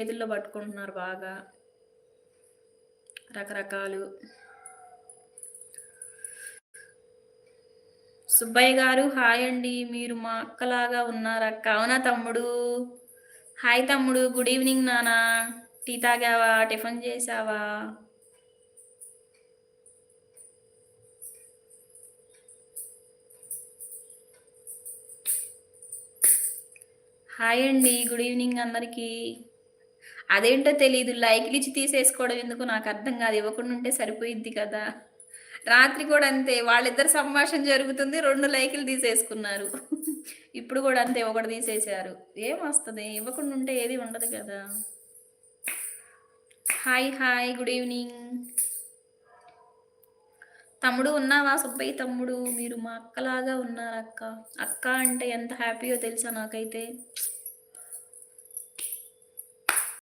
చేతుల్లో పట్టుకుంటున్నారు బాగా రకరకాలు. సుబ్బయ్య గారు హాయ్ అండి. మీరు మా అక్కలాగా ఉన్నారక్క. అవునా తమ్ముడు? హాయ్ తమ్ముడు. గుడ్ ఈవినింగ్ నాన్న. టీ తాగావా? టిఫిన్ చేసావా? హాయ్ అండి. గుడ్ ఈవినింగ్ అందరికీ. అదేంటో తెలీదు. లైకులిచ్చి తీసేసుకోవడం ఎందుకో నాకర్థం గాదు. ఇవ్వకుండా ఉంటే సరిపోయిద్ది కదా! రాత్రి కూడా అంతే. వాళ్ళిద్దరి సంభాషణ జరుగుతుంది. 2 లైకులు తీసేసుకున్నారు. ఇప్పుడు గూడా అంతే ఒకటి తీసేశారు. ఏమొస్తది? ఇవ్వకుండా ఉంటే ఏది ఉండదు గదా! హాయ్. హాయ్. Good evening. తమ్ముడు ఉన్నావా? సుబ్బయ్య తమ్ముడు. మీరు మా అక్కలాగా ఉన్నారక్క. అక్క అంటే ఎంత హ్యాపీయో తెలుసా నాకైతే.